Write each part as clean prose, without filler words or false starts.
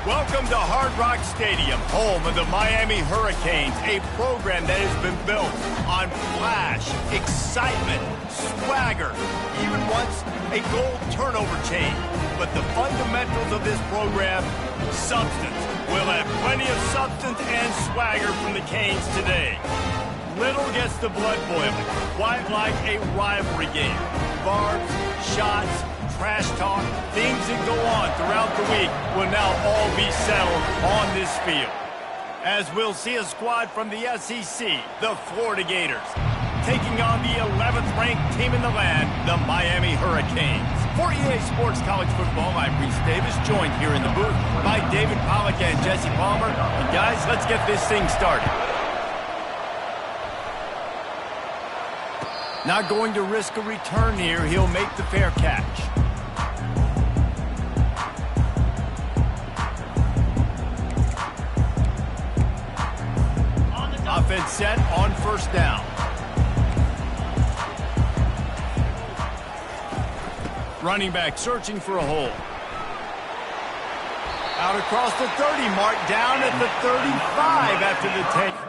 Welcome to Hard Rock Stadium, home of the Miami Hurricanes, a program that has been built on flash, excitement, swagger, even once a goal turnover chain. But the fundamentals of this program, substance. We'll have plenty of substance and swagger from the Canes today. Little gets the blood boiling, quite like a rivalry game. Barbs, shots, trash talk, things that go on throughout the week will now all be settled on this field. As we'll see a squad from the SEC, the Florida Gators, taking on the 11th ranked team in the land, the Miami Hurricanes. For EA Sports College Football, I'm Reese Davis, joined here in the booth by David Pollack and Jesse Palmer. And guys, let's get this thing started. Not going to risk a return here. He'll make the fair catch. Offense set on first down. Running back searching for a hole. Out across the 30 mark, down at the 35 after the take.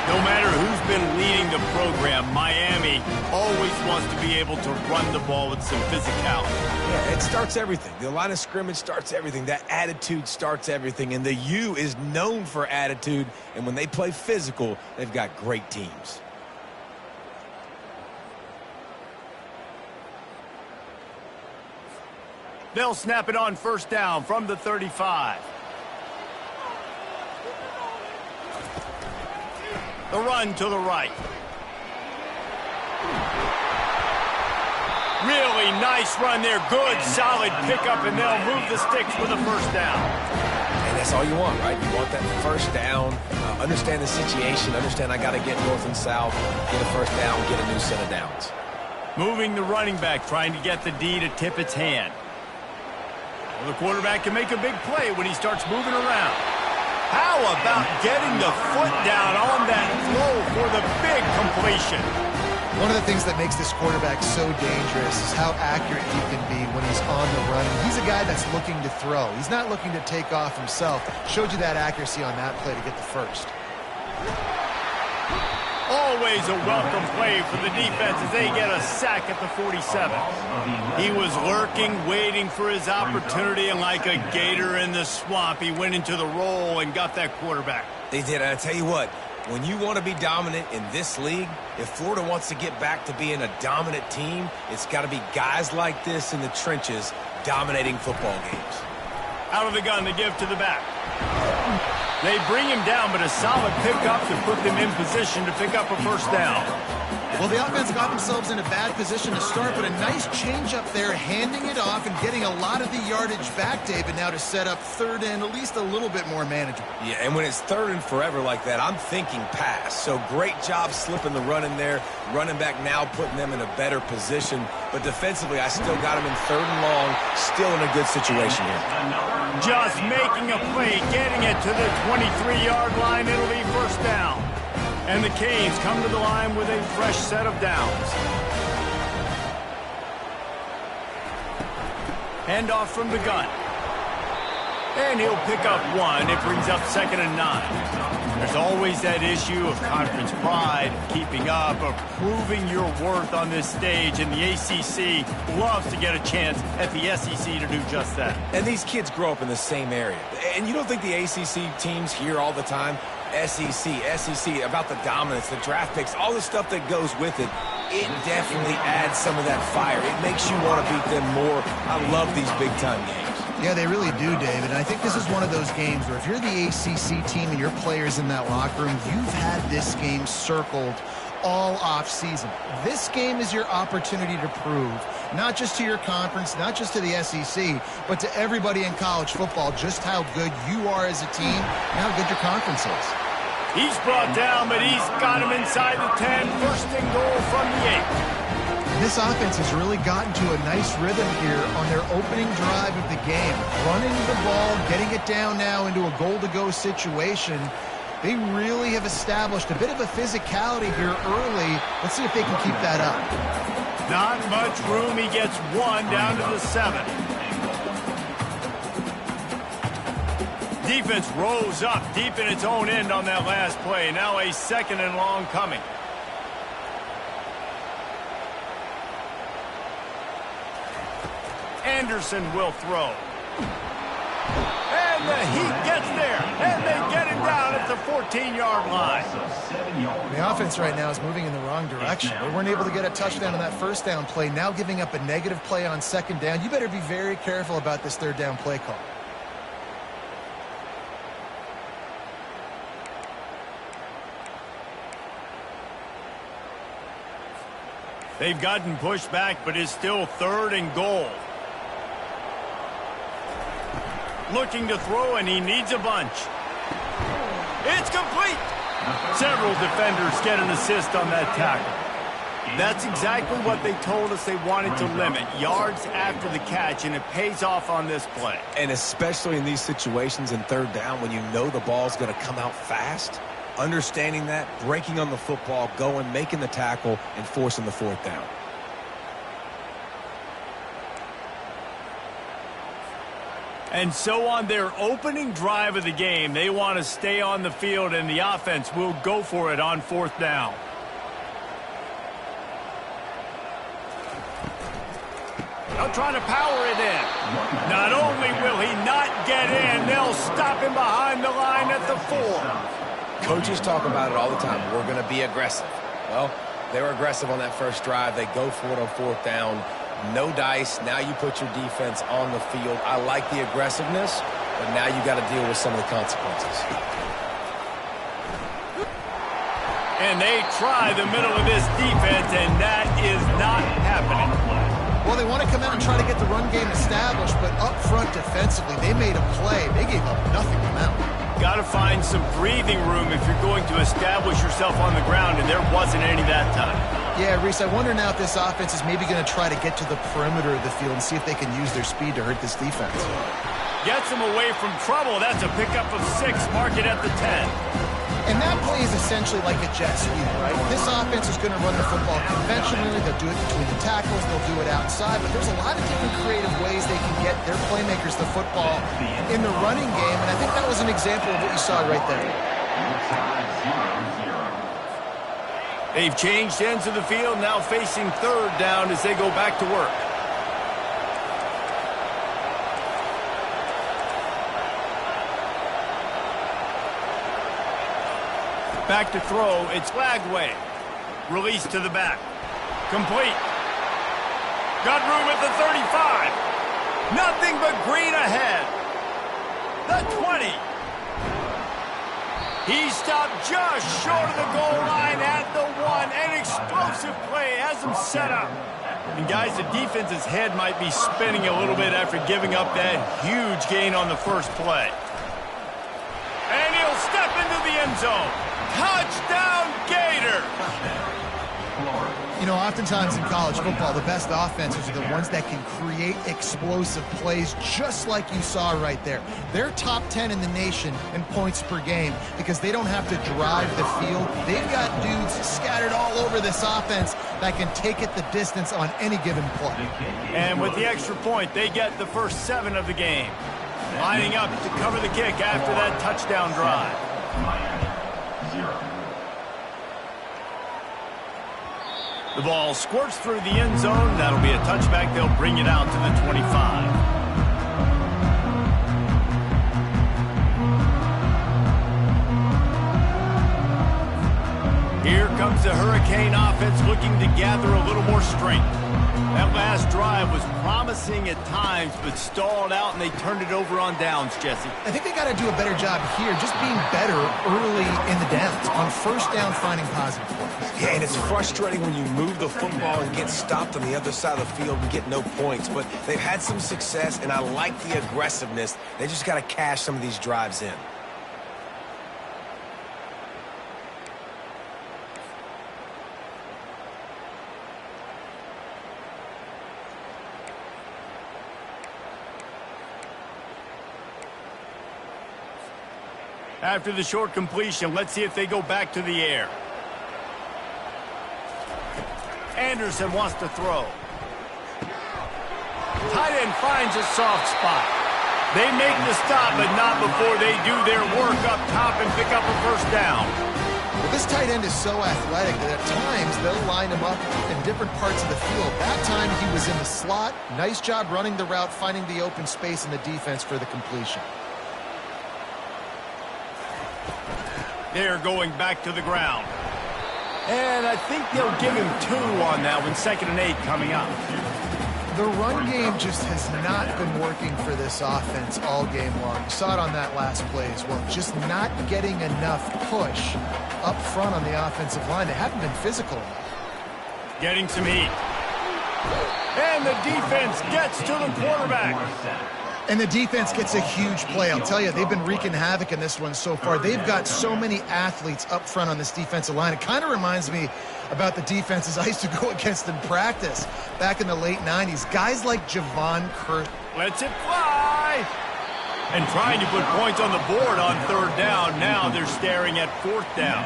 No matter who's been leading the program, Miami always wants to be able to run the ball with some physicality. Yeah, it starts everything. The line of scrimmage starts everything. That attitude starts everything. And the U is known for attitude. And when they play physical, they've got great teams. They'll snap it on first down from the 35. The run to the right. Really nice run there. Good, solid pickup, and they'll move the sticks for the first down. And that's all you want, right? You want that first down. Understand the situation. Understand I got to get north and south, get a first down, get a new set of downs. Moving the running back, trying to get the D to tip its hand. Well, the quarterback can make a big play when he starts moving around. How about getting the foot down on that throw for the big completion? One of the things that makes this quarterback so dangerous is how accurate he can be when he's on the run. He's a guy that's looking to throw. He's not looking to take off himself. Showed you that accuracy on that play to get the first. Always a welcome play for the defense as they get a sack at the 47. He was lurking, waiting for his opportunity, and like a gator in the swamp, he went into the roll and got that quarterback. They did. And I tell you what, when you want to be dominant in this league, if Florida wants to get back to being a dominant team, it's got to be guys like this in the trenches dominating football games. Out of the gun to give to the back. They bring him down, but a solid pickup to put them in position to pick up a first down. Well, the offense got themselves in a bad position to start, but a nice change up there, handing it off and getting a lot of the yardage back, David, now to set up third and at least a little bit more manageable. Yeah, and when it's third and forever like that, I'm thinking pass. So great job slipping the run in there. Running back now putting them in a better position. But defensively, I still got them in third and long, still in a good situation here. Just making a play, getting it to the 23-yard line. It'll be first down. And the Canes come to the line with a fresh set of downs. Handoff from the gun. And he'll pick up one. It brings up 2nd and 9. There's always that issue of conference pride, keeping up, of proving your worth on this stage, and the ACC loves to get a chance at the SEC to do just that. And these kids grow up in the same area. And you don't think the ACC teams hear all the time, SEC, about the dominance, the draft picks, all the stuff that goes with it. It definitely adds some of that fire. It makes you want to beat them more. I love these big-time games. Yeah, they really do, David. And I think this is one of those games where if you're the ACC team and your players in that locker room, you've had this game circled all off-season. This game is your opportunity to prove, not just to your conference, not just to the SEC, but to everybody in college football, just how good you are as a team and how good your conference is. He's brought down, but he's got him inside the 10. First and goal from the 8. This offense has really gotten to a nice rhythm here on their opening drive of the game. Running the ball, getting it down now into a goal-to-go situation. They really have established a bit of a physicality here early. Let's see if they can keep that up. Not much room. He gets one down to the 7. Defense rose up deep in its own end on that last play. Now a 2nd and long coming. Anderson will throw. And the Heat gets there. And they get him down at the 14-yard line. The offense right now is moving in the wrong direction. They weren't able to get a touchdown on that first down play. Now giving up a negative play on 2nd down. You better be very careful about this 3rd down play call. They've gotten pushed back, but it's still 3rd and goal. Looking to throw, and he needs a bunch. It's complete. Several defenders get an assist on that tackle. That's exactly what they told us they wanted to limit. Yards after the catch, and it pays off on this play. And especially in these situations in 3rd down when you know the ball's going to come out fast, understanding that, breaking on the football, going, making the tackle, and forcing the 4th down. And so on their opening drive of the game, they want to stay on the field, and the offense will go for it on 4th down. They'll try to power it in. Not only will he not get in, they'll stop him behind the line at the 4. Coaches talk about it all the time. We're going to be aggressive. Well, they were aggressive on that first drive. They go for it on 4th down. No dice. Now you put your defense on the field. I like the aggressiveness, but now you got to deal with some of the consequences. And they try the middle of this defense, and that is not happening. Well, they want to come out and try to get the run game established, but up front defensively, they made a play. They gave up nothing to them. Got to find some breathing room if you're going to establish yourself on the ground, and there wasn't any that time. Yeah, Reese, I wonder now if this offense is maybe going to try to get to the perimeter of the field and see if they can use their speed to hurt this defense. Gets them away from trouble. That's a pickup of 6. Mark it at the 10. And that play is essentially like a jet sweep, right? This offense is going to run the football conventionally. They'll do it between the tackles. They'll do it outside. But there's a lot of different creative ways they can get their playmakers the football in the running game. And I think that was an example of what you saw right there. They've changed ends of the field, now facing 3rd down as they go back to work. Back to throw, it's Lagway. Release to the back. Complete. Got room at the 35. Nothing but green ahead. The 20. He stopped just short of the goal line at the 1. An explosive play has him set up. And guys, the defense's head might be spinning a little bit after giving up that huge gain on the first play. And he'll step into the end zone. Touchdown, Gator! You know, oftentimes in college football, the best offenses are the ones that can create explosive plays just like you saw right there. They're top 10 in the nation in points per game because they don't have to drive the field. They've got dudes scattered all over this offense that can take it the distance on any given play. And with the extra point, they get the first 7 of the game. Lining up to cover the kick after that touchdown drive. The ball squirts through the end zone. That'll be a touchback. They'll bring it out to the 25. Here comes the Hurricane offense looking to gather a little more strength. That last drive was promising at times, but stalled out, and they turned it over on downs, Jesse. I think they got to do a better job here, just being better early in the downs. On first down, finding positive points. Yeah, and it's frustrating when you move the football and get stopped on the other side of the field and get no points. But they've had some success, and I like the aggressiveness. They just got to cash some of these drives in. After the short completion, let's see if they go back to the air. Anderson wants to throw. Tight end finds a soft spot. They make the stop, but not before they do their work up top and pick up a first down. Well, this tight end is so athletic that at times they'll line him up in different parts of the field. That time he was in the slot. Nice job running the route, finding the open space in the defense for the completion. They're going back to the ground. And I think they'll give him 2 on that one. 2nd and 8 coming up. The run game just has not been working for this offense all game long. You saw it on that last play as well. Just not getting enough push up front on the offensive line. They haven't been physical enough. Getting some heat. And the defense gets to the quarterback. And the defense gets a huge play. I'll tell you, they've been wreaking havoc in this one so far. They've got so many athletes up front on this defensive line. It kind of reminds me about the defenses I used to go against in practice back in the late 90s. Guys like Javon Curtin. Lets it fly. And trying to put points on the board on 3rd down. Now they're staring at 4th down.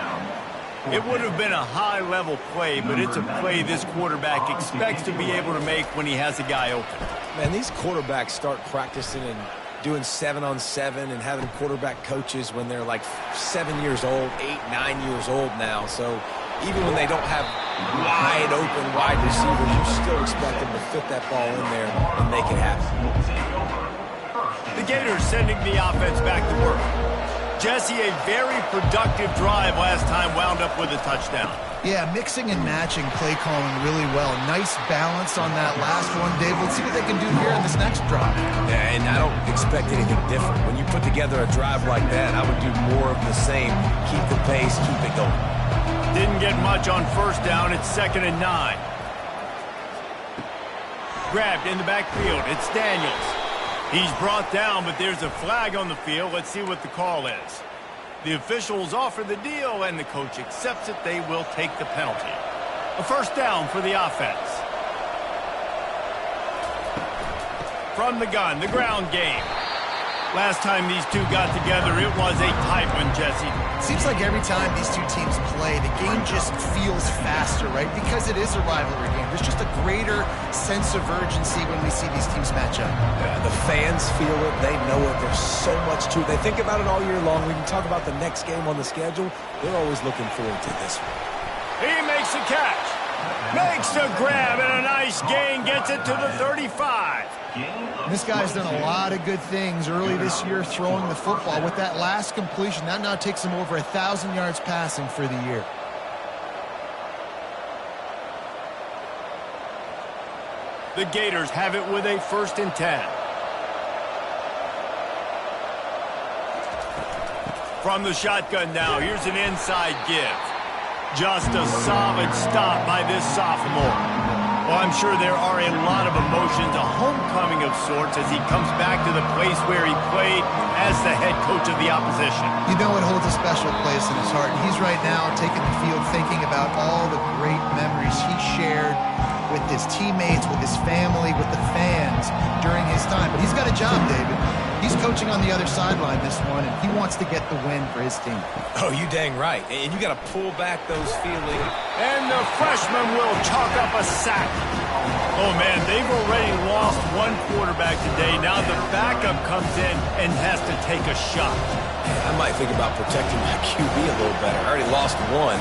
It would have been a high-level play, but it's a play this quarterback expects to be able to make when he has a guy open. Man, these quarterbacks start practicing and doing 7-on-7 and having quarterback coaches when they're like 7 years old, 8, 9 years old now. So even when they don't have wide receivers, you still expect them to fit that ball in there and make it happen. The Gators sending the offense back to work. Jesse, a very productive drive last time, wound up with a touchdown. Yeah, mixing and matching play calling really well. Nice balance on that last one, Dave. Let's see what they can do here in this next drive. Yeah, and I don't expect anything different. When you put together a drive like that, I would do more of the same. Keep the pace, keep it going. Didn't get much on 1st down. It's 2nd and 9. Grabbed in the backfield. It's Daniels. He's brought down, but there's a flag on the field. Let's see what the call is. The officials offer the deal, and the coach accepts it. They will take the penalty. A first down for the offense. From the gun, the ground game. Last time these two got together, it was a tight one, Jesse. Seems like every time these two teams play, the game just feels faster, right? Because it is a rivalry game. There's just a greater sense of urgency when we see these teams match up. Yeah, the fans feel it. They know it. There's so much to it. They think about it all year long. We can talk about the next game on the schedule. They're always looking forward to this one. He makes the catch. Makes the grab, and a nice gain. Gets it to the 35. This guy's done a lot of good things early this year throwing the football. With that last completion, that now takes him over 1,000 yards passing for the year. The Gators have it with a 1st and 10. From the shotgun now, here's an inside give. Just a solid stop by this sophomore. Well, I'm sure there are a lot of emotions, a homecoming of sorts as he comes back to the place where he played as the head coach of the opposition. You know it holds a special place in his heart. He's right now taking the field thinking about all the great memories he shared with his teammates, with his family, with the fans during his time. But he's got a job, David. He's coaching on the other sideline this one, and he wants to get the win for his team. Oh, you dang right. And you got to pull back those feelings. And the freshman will chalk up a sack. Oh, man, they've already lost one quarterback today. Now the backup comes in and has to take a shot. I might think about protecting my QB a little better. I already lost one.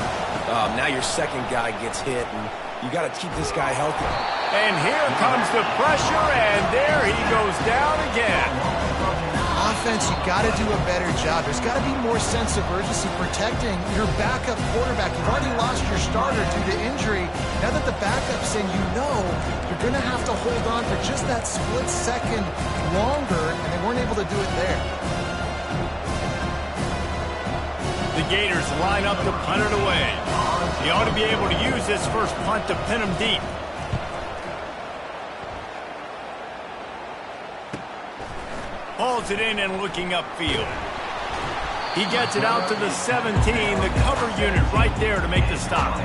Now your second guy gets hit, and you got to keep this guy healthy. And here comes the pressure, and there he goes down again. Offense, you got to do a better job. There's got to be more sense of urgency protecting your backup quarterback. You've already lost your starter due to injury. Now that the backup's in, you know you're going to have to hold on for just that split second longer, and they weren't able to do it there. The Gators line up to punt it away. He ought to be able to use this first punt to pin him deep. Hauls it in and looking upfield. He gets it out to the 17, the cover unit right there to make the stop.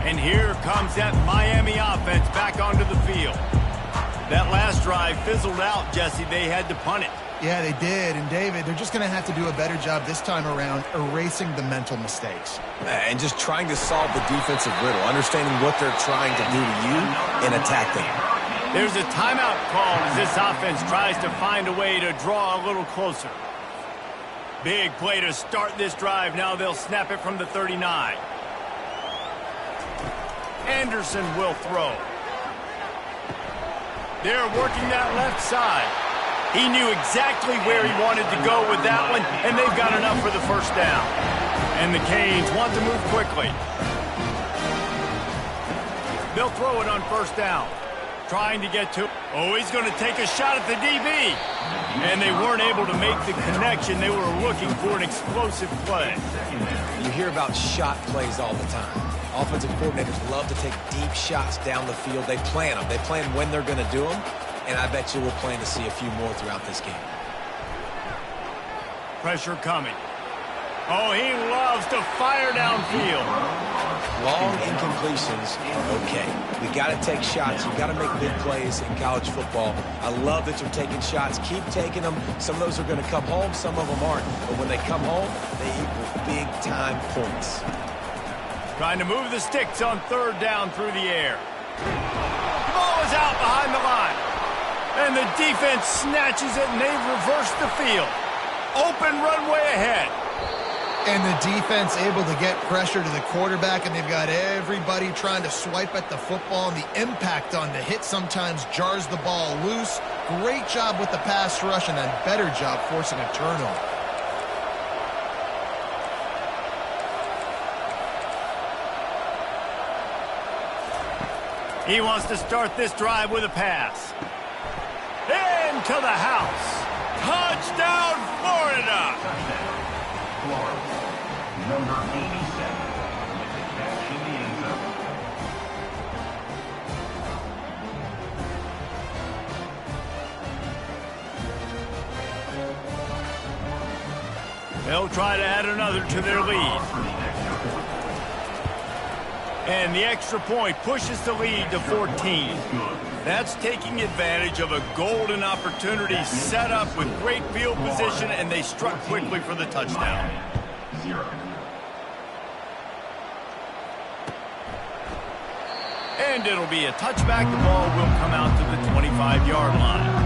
And here comes that Miami offense back onto the field. That last drive fizzled out, Jesse. They had to punt it. Yeah, they did. And, David, they're just going to have to do a better job this time around erasing the mental mistakes. And just trying to solve the defensive riddle, understanding what they're trying to do to you and attack them. There's a timeout called as this offense tries to find a way to draw a little closer. Big play to start this drive. Now they'll snap it from the 39. Anderson will throw. They're working that left side. He knew exactly where he wanted to go with that one, and they've got enough for the first down. And the Canes want to move quickly. They'll throw it on first down. Trying to get to... Oh, he's going to take a shot at the DB. And they weren't able to make the connection. They were looking for an explosive play. You hear about shot plays all the time. Offensive coordinators love to take deep shots down the field. They plan them. They plan when they're going to do them. And I bet you we'll plan to see a few more throughout this game. Pressure coming. Oh, he loves to fire downfield. Long incompletions are okay. We got to take shots. You got to make big plays in college football. I love that you're taking shots. Keep taking them. Some of those are going to come home. Some of them aren't. But when they come home, they equal big-time points. Trying to move the sticks on third down through the air. The ball is out behind the line. And the defense snatches it, and they've reversed the field. Open runway ahead. And the defense able to get pressure to the quarterback, and they've got everybody trying to swipe at the football, and the impact on the hit sometimes jars the ball loose. Great job with the pass rush, and a better job forcing a turnover. He wants to start this drive with a pass. Into the house. Touchdown, Florida. Florida, number 87, catch in the end zone. They'll try to add another to their lead. And the extra point pushes the lead to 14. That's taking advantage of a golden opportunity set up with great field position, and they struck quickly for the touchdown. And it'll be a touchback. The ball will come out to the 25-yard line.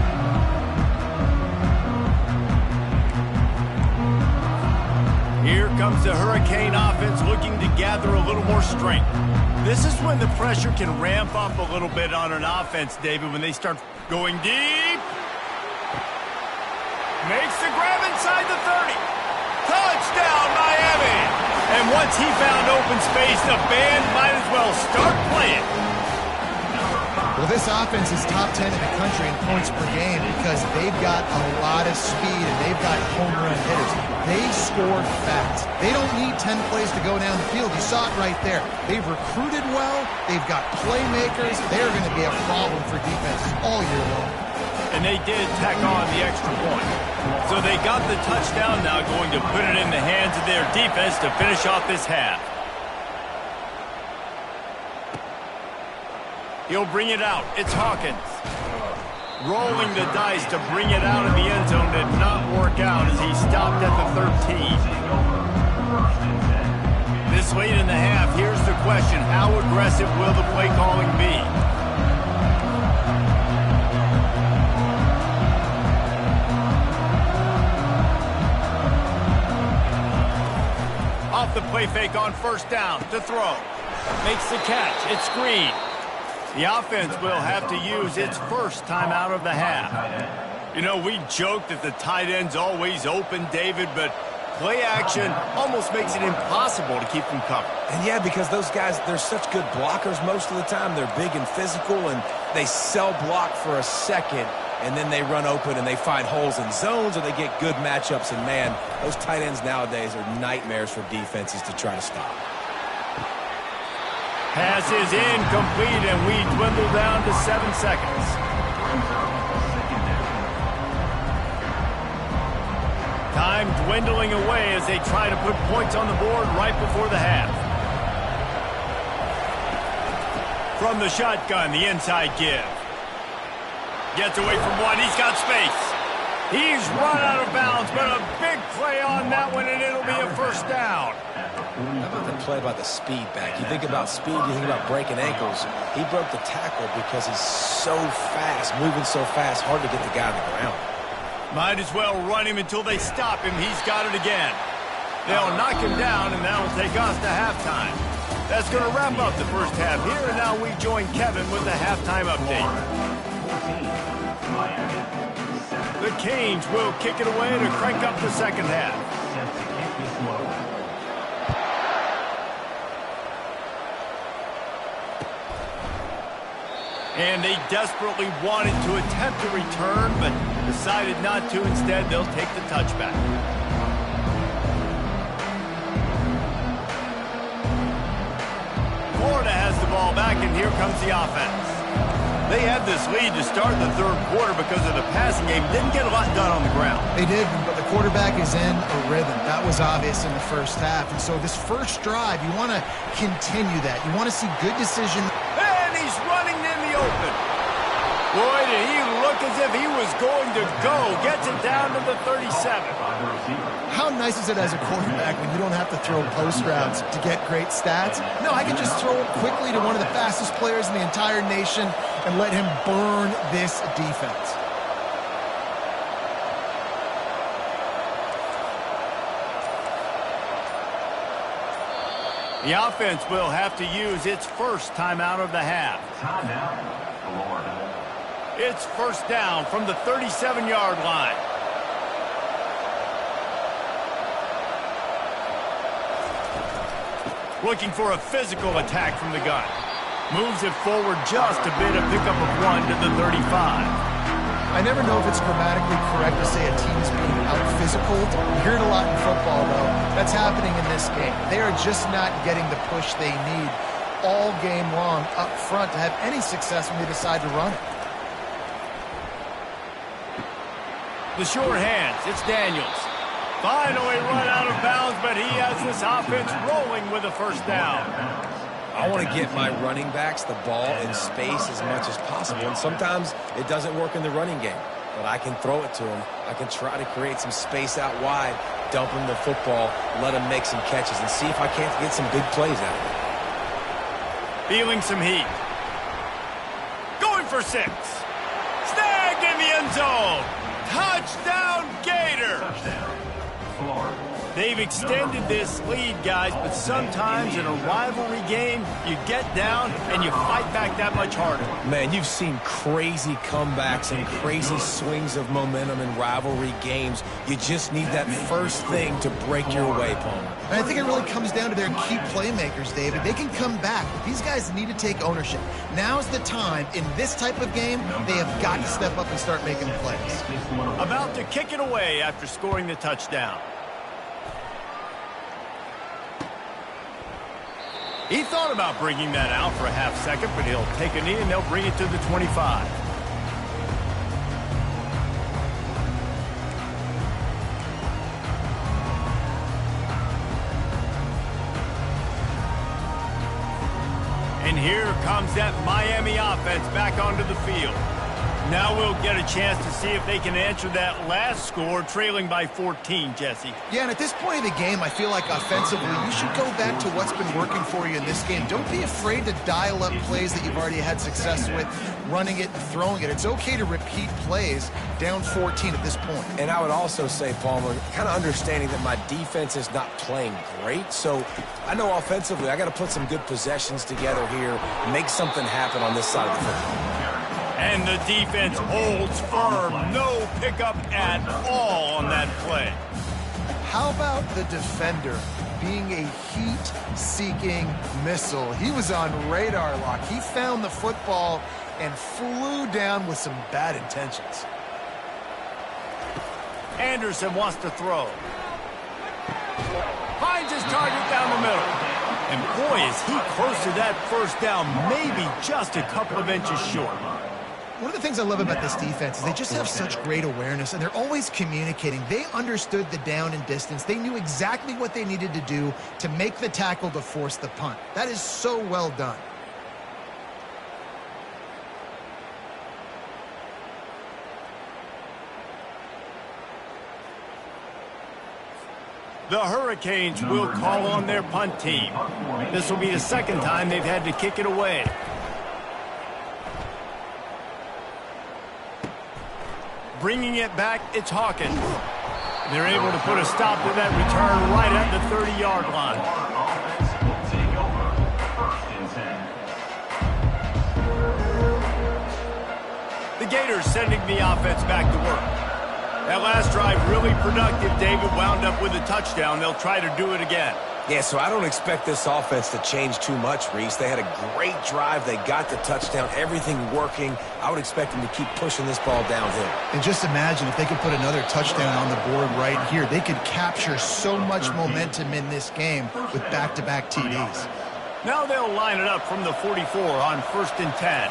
Here comes the Hurricane offense looking to gather a little more strength. This is when the pressure can ramp up a little bit on an offense, David, when they start going deep. Makes the grab inside the 30. Touchdown, Miami! And once he found open space, the band might as well start playing. Well, this offense is top 10 in the country in points per game because they've got a lot of speed and they've got home run hitters. They scored fast. They don't need 10 plays to go down the field. You saw it right there. They've recruited well. They've got playmakers. They're going to be a problem for defenses all year long. And they did tack on the extra point. So they got the touchdown, now going to put it in the hands of their defense to finish off this half. He'll bring it out. It's Hawkins. Rolling the dice to bring it out of the end zone did not work out as he stopped at the 13. This late in the half, here's the question. How aggressive will the play calling be? Off the play fake on first down to throw. Makes the catch. It's Green. The offense will have to use its first timeout of the half. You know, we joke that the tight end's always open, David, but play action almost makes it impossible to keep them covered. And yeah, because those guys, they're such good blockers most of the time. They're big and physical, and they sell block for a second, and then they run open and they find holes in zones, or they get good matchups. And man, those tight ends nowadays are nightmares for defenses to try to stop. Pass is incomplete, and we dwindle down to 7 seconds. Time dwindling away as they try to put points on the board right before the half. From the shotgun, the inside give. Gets away from one. He's got space. He's run out of bounds, but a big play on that one, and it'll be a first down. How about the play about the speed back? You think about speed, you think about breaking ankles. He broke the tackle because he's so fast, moving so fast, hard to get the guy on the ground. Might as well run him until they stop him. He's got it again. They'll knock him down, and that'll take us to halftime. That's going to wrap up the first half here, and now we join Kevin with the halftime update. The Canes will kick it away to crank up the second half. And they desperately wanted to attempt a return, but decided not to. Instead, they'll take the touchback. Florida has the ball back, and here comes the offense. They had this lead to start the third quarter because of the passing game. Didn't get a lot done on the ground. They did, but the quarterback is in a rhythm. That was obvious in the first half. And so this first drive, you want to continue that. You want to see good decision. And he's running in the open. Boy, did he look as if he was going to go. Gets it down to the 37. How nice is it as a quarterback when you don't have to throw post routes to get great stats? No, I can just throw it quickly to one of the fastest players in the entire nation and let him burn this defense. The offense will have to use its first timeout of the half. Timeout, Florida. It's first down from the 37-yard line. Looking for a physical attack from the gun. Moves it forward just a bit, a pickup of 1 to the 35. I never know if it's grammatically correct to say a team's being out-physical. You hear it a lot in football, though. That's happening in this game. They are just not getting the push they need all game long up front to have any success when they decide to run it. The short hands, it's Daniels. Finally run out of bounds, but he has this offense rolling with a first down. I want to get my running backs the ball in space as much as possible, and sometimes it doesn't work in the running game, but I can throw it to them. I can try to create some space out wide, dump them the football, let them make some catches, and see if I can't get some big plays out of it. Feeling some heat. Going for 6. Snagged in the end zone. Touchdown, Gator. Touchdown, Florida. They've extended this lead, guys, but sometimes in a rivalry game, you get down and you fight back that much harder. Man, you've seen crazy comebacks and crazy swings of momentum in rivalry games. You just need that first thing to break your way, Palmer. And I think it really comes down to their key playmakers, David. They can come back, but these guys need to take ownership. Now's the time. In this type of game, they have got to step up and start making plays. About to kick it away after scoring the touchdown. He thought about bringing that out for a half second, but he'll take a knee and they'll bring it to the 25. And here comes that Miami offense back onto the field. Now we'll get a chance to see if they can answer that last score, trailing by 14, Jesse. Yeah, and at this point of the game, I feel like offensively, you should go back to what's been working for you in this game. Don't be afraid to dial up plays that you've already had success with, running it and throwing it. It's okay to repeat plays down 14 at this point. And I would also say, Palmer, kind of understanding that my defense is not playing great. So I know offensively, I got to put some good possessions together here, make something happen on this side of the football. And the defense holds firm. No pickup at all on that play. How about the defender being a heat-seeking missile? He was on radar lock. He found the football and flew down with some bad intentions. Anderson wants to throw. Finds his target down the middle. And boy, is he close to that first down, maybe just a couple of inches short. One of the things I love about this defense is they just have such great awareness, and they're always communicating. They understood the down and distance. They knew exactly what they needed to do to make the tackle to force the punt. That is so well done. The Hurricanes will call on their punt team. This will be the second time they've had to kick it away. Bringing it back, it's Hawkins. They're able to put a stop to that return right at the 30-yard line. The Gators sending the offense back to work. That last drive really productive. David wound up with a touchdown. They'll try to do it again. Yeah, so I don't expect this offense to change too much, Reese. They had a great drive. They got the touchdown, everything working. I would expect them to keep pushing this ball downhill. And just imagine if they could put another touchdown on the board right here. They could capture so much momentum in this game with back-to-back TDs. Now they'll line it up from the 44 on 1st and 10.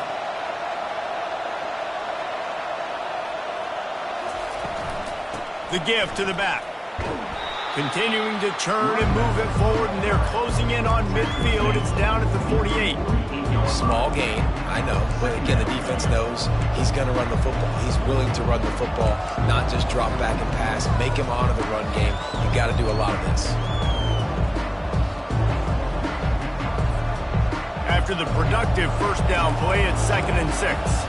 The give to the back. Continuing to churn and move it forward, and they're closing in on midfield. It's down at the 48. Small gain, I know. But again, the defense knows he's going to run the football. He's willing to run the football, not just drop back and pass. Make him honor the run game. You got to do a lot of this. After the productive first down play, it's 2nd and 6.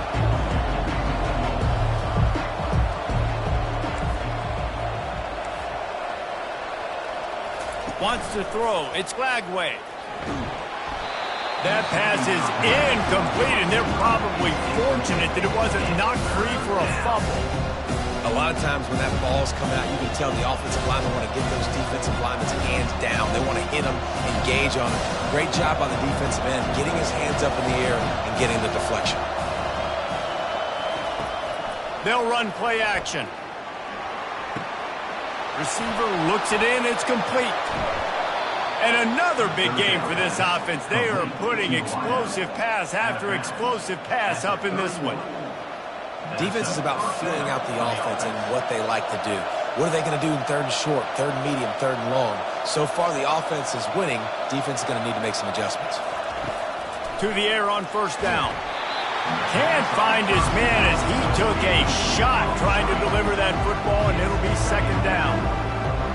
Wants to throw. It's Flagway. That pass is incomplete, and they're probably fortunate that it wasn't knocked free for a fumble. A lot of times when that ball's coming out, you can tell the offensive linemen want to get those defensive linemen's hands down. They want to hit them, engage on them. Great job on the defensive end, getting his hands up in the air and getting the deflection. They'll run play action. Receiver looks it in. It's complete. And another big game for this offense. They are putting explosive pass after explosive pass up in this one. Defense is about feeling out the offense and what they like to do. What are they going to do in 3rd and short, 3rd and medium, 3rd and long? So far, the offense is winning. Defense is going to need to make some adjustments. To the air on 1st down. Can't find his man as he took a shot trying to deliver that football, and it'll be 2nd down.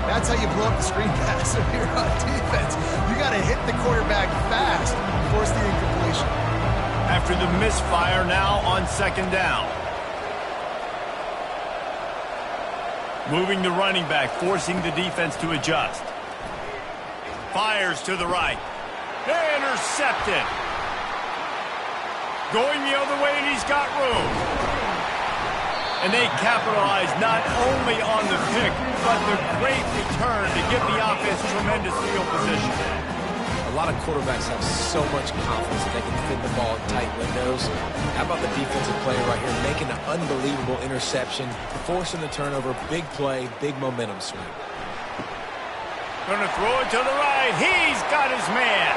That's how you blow up the screen pass if you're on defense. You got to hit the quarterback fast and force the incompletion. After the misfire, now on 2nd down. Moving the running back, forcing the defense to adjust. Fires to the right. Intercepted. Going the other way, and he's got room. And they capitalize not only on the pick, but the great return to give the offense tremendous field position. A lot of quarterbacks have so much confidence that they can fit the ball in tight windows. How about the defensive player right here making an unbelievable interception, forcing the turnover, big play, big momentum swing. Going to throw it to the right. He's got his man.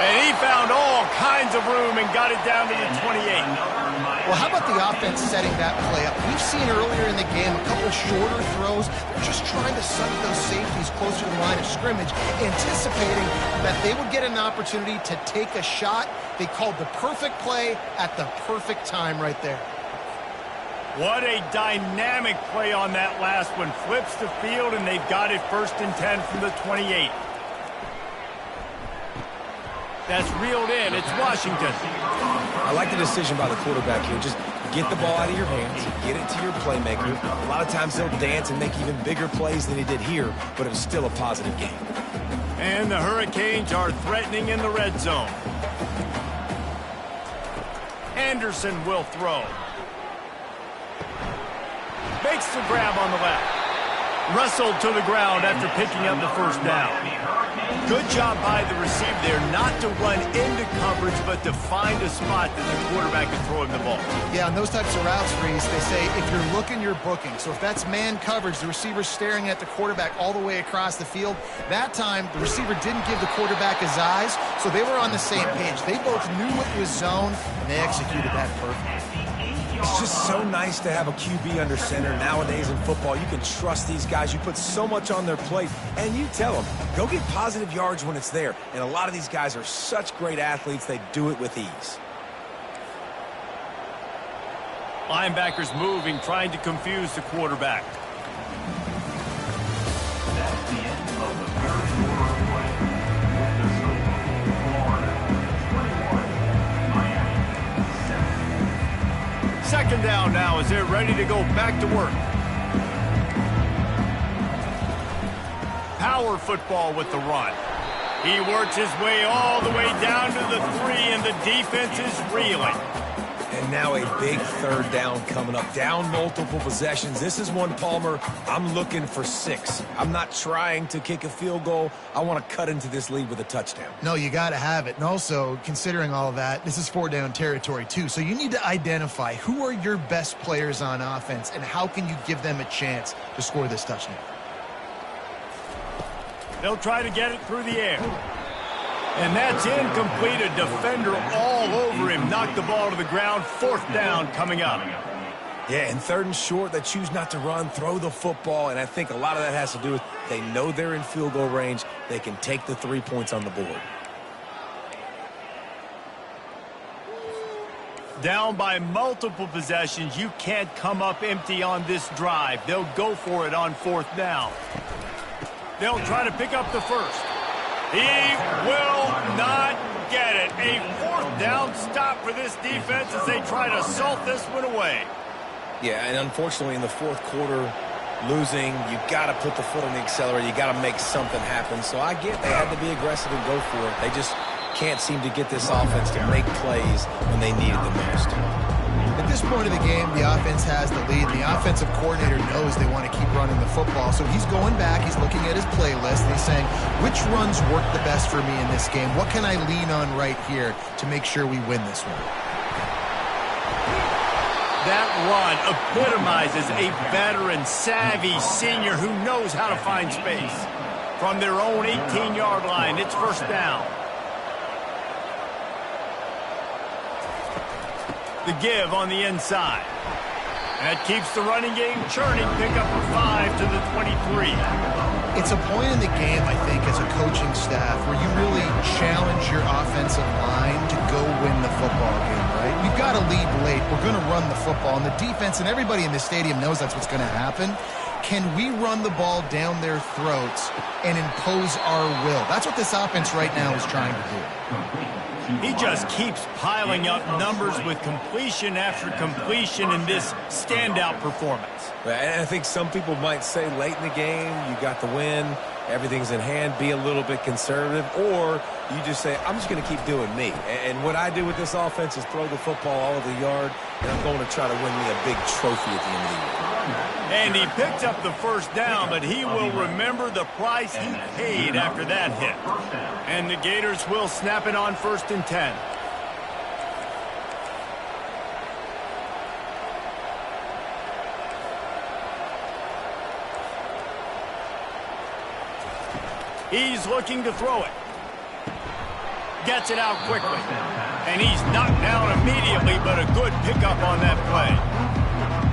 And he found all kinds of room and got it down to the 28. Well, how about the offense setting that play up? We've seen earlier in the game a couple shorter throws. They're just trying to suck those safeties closer to the line of scrimmage, anticipating that they would get an opportunity to take a shot. They called the perfect play at the perfect time right there. What a dynamic play on that last one. Flips the field, and they've got it 1st and 10 from the 28. That's reeled in. It's Washington. I like the decision by the quarterback here. Just get the ball out of your hands, get it to your playmaker. A lot of times he'll dance and make even bigger plays than he did here, but it was still a positive game. And the Hurricanes are threatening in the red zone. Anderson will throw. Makes the grab on the left. Wrestled to the ground after picking up the 1st down. Good job by the receiver there not to run into coverage, but to find a spot that the quarterback can throw him the ball. Yeah, on those types of routes, Reese, they say if you're looking, you're booking. So if that's man coverage, the receiver's staring at the quarterback all the way across the field. That time, the receiver didn't give the quarterback his eyes, so they were on the same page. They both knew it was zone, and they executed that perfectly. It's just so nice to have a QB under center. Nowadays in football, you can trust these guys. You put so much on their plate, and you tell them, go get positive yards when it's there. And a lot of these guys are such great athletes, they do it with ease. Linebackers moving, trying to confuse the quarterback. That's the end of the 3rd quarter of play. With the score, Florida 21, Miami 7. 2nd down now as they're ready to go back to work. Power football with the run. He works his way all the way down to the 3, and the defense is reeling. And now a big 3rd down coming up. Down multiple possessions. This is one, Palmer, I'm looking for 6. I'm not trying to kick a field goal. I want to cut into this lead with a touchdown. No, you got to have it. And also, considering all of that, this is 4-down territory, too. So you need to identify who are your best players on offense and how can you give them a chance to score this touchdown. They'll try to get it through the air. And that's incomplete. A defender all over him. Knocked the ball to the ground. 4th down coming up. Yeah, and 3rd and short, they choose not to run, throw the football, and I think a lot of that has to do with they know they're in field goal range. They can take the 3 points on the board. Down by multiple possessions. You can't come up empty on this drive. They'll go for it on 4th down. They'll try to pick up the 1st. He will not get it. A 4th down stop for this defense as they try to salt this one away. Yeah, and unfortunately in the 4th quarter, losing, you got to put the foot on the accelerator. You got to make something happen. So I get they had to be aggressive and go for it. They just can't seem to get this offense to make plays when they need it the most. At this point of the game, the offense has the lead. The offensive coordinator knows they want to keep running the football. So he's going back, he's looking at his playlist, and he's saying, which runs work the best for me in this game? What can I lean on right here to make sure we win this one? That run epitomizes a veteran, savvy senior who knows how to find space. From their own 18-yard line, it's 1st down. The give on the inside. That keeps the running game churning. Pick up a 5 to the 23. It's a point in the game, I think, as a coaching staff where you really challenge your offensive line to go win the football game, right? We've got to lead late. We're going to run the football. And the defense and everybody in the stadium knows that's what's going to happen. Can we run the ball down their throats and impose our will? That's what this offense right now is trying to do. He just keeps piling up numbers with completion after completion in this standout performance. And I think some people might say late in the game, you got the win, everything's in hand, be a little bit conservative, or you just say, I'm just going to keep doing me. And what I do with this offense is throw the football all over the yard, and I'm going to try to win me a big trophy at the end of the year. And he picked up the 1st down, but he will remember the price he paid after that hit. And the Gators will snap it on 1st and 10. He's looking to throw it. Gets it out quickly. And he's knocked down immediately, but a good pickup on that play.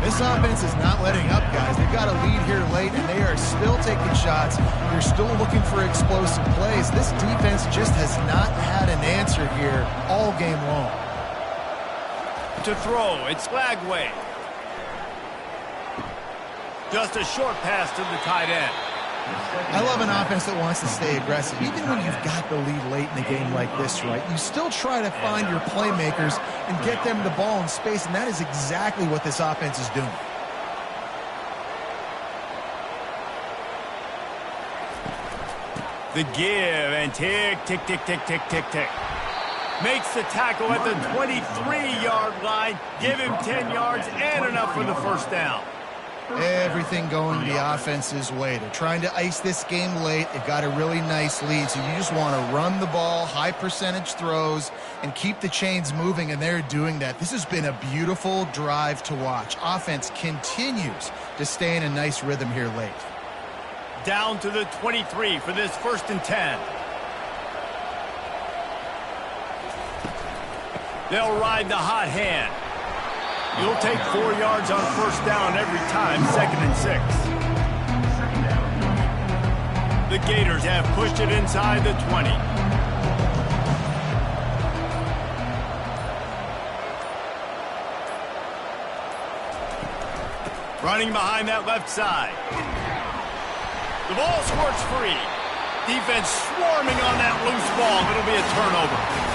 This offense is not letting up, guys. They've got a lead here late, and they are still taking shots. They're still looking for explosive plays. This defense just has not had an answer here all game long. To throw, it's Lagway. Just a short pass to the tight end. I love an offense that wants to stay aggressive. Even when you've got the lead late in a game like this, right, you still try to find your playmakers and get them the ball in space, and that is exactly what this offense is doing. The give, and tick, tick, tick, tick, tick, tick, tick. Makes the tackle at the 23-yard line. Give him 10 yards and enough for the first down. Everything going the offense's way. They're trying to ice this game late. They've got a really nice lead, so you just want to run the ball, high percentage throws, and keep the chains moving, and they're doing that. This has been a beautiful drive to watch. Offense continues to stay in a nice rhythm here late. Down to the 23 for this 1st and 10. They'll ride the hot hand. You'll take 4 yards on first down every time, 2nd and 6. The Gators have pushed it inside the 20. Running behind that left side. The ball squirts free. Defense swarming on that loose ball. It'll be a turnover.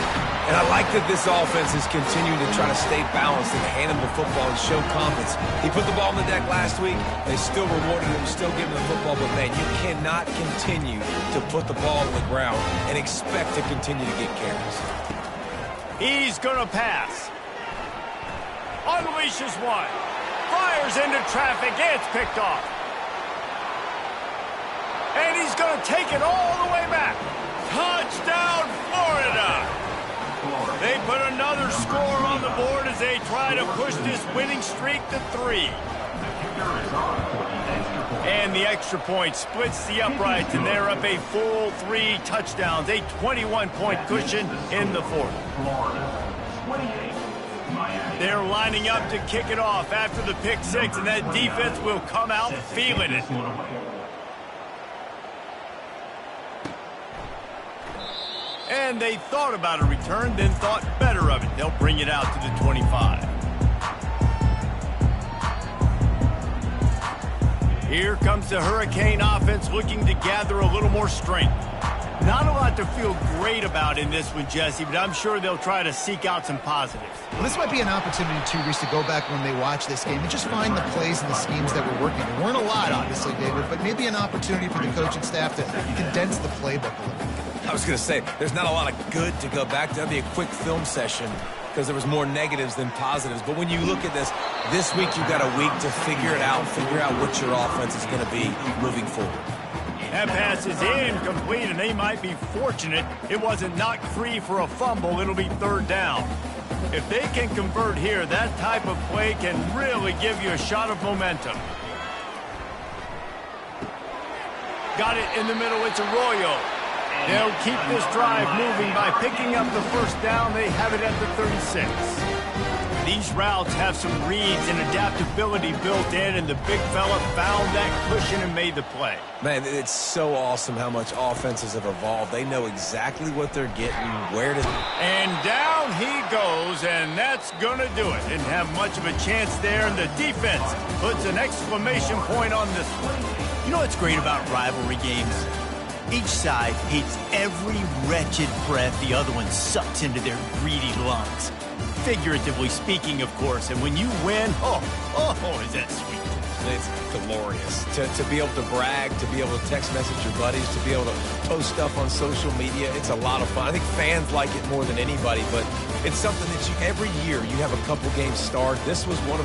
And I like that this offense is continuing to try to stay balanced and handle the football and show confidence. He put the ball on the deck last week. They still rewarded him, still giving him the football. But, man, you cannot continue to put the ball on the ground and expect to continue to get carries. He's going to pass. Unleashes one. Fires into traffic. It's picked off. And he's going to take it all the way back. Touchdown, Florida. They put another score on the board as they try to push this winning streak to 3. And the extra point splits the uprights, and they're up a full 3 touchdowns, a 21-point cushion in the 4th. They're lining up to kick it off after the pick 6, and that defense will come out feeling it. And they thought about a return, then thought better of it. They'll bring it out to the 25. Here comes the Hurricane offense looking to gather a little more strength. Not a lot to feel great about in this one, Jesse, but I'm sure they'll try to seek out some positives. Well, this might be an opportunity, too, Reese, to go back when they watch this game and just find the plays and the schemes that were working. There weren't a lot, obviously, David, but maybe an opportunity for the coaching staff to condense the playbook a little bit. I was going to say, there's not a lot of good to go back to. That'd be a quick film session because there was more negatives than positives. But when you look at this week you've got a week to figure it out, figure out what your offense is going to be moving forward. That pass is incomplete, and they might be fortunate it wasn't knocked free for a fumble. It'll be 3rd down. If they can convert here, that type of play can really give you a shot of momentum. Got it in the middle. It's Arroyo. They'll keep this drive moving by picking up the first down. They have it at the 36. These routes have some reads and adaptability built in, and the big fella found that cushion and made the play. Man, it's so awesome how much offenses have evolved. They know exactly what they're getting, where to... And down he goes, and that's going to do it. Didn't have much of a chance there, and the defense puts an exclamation point on this one. You know what's great about rivalry games? Each side hates every wretched breath the other one sucks into their greedy lungs. Figuratively speaking, of course, and when you win, oh, is that sweet. It's glorious. To be able to brag, to be able to text message your buddies, to be able to post stuff on social media, it's a lot of fun. I think fans like it more than anybody, but it's something that every year you have a couple games start. This was one of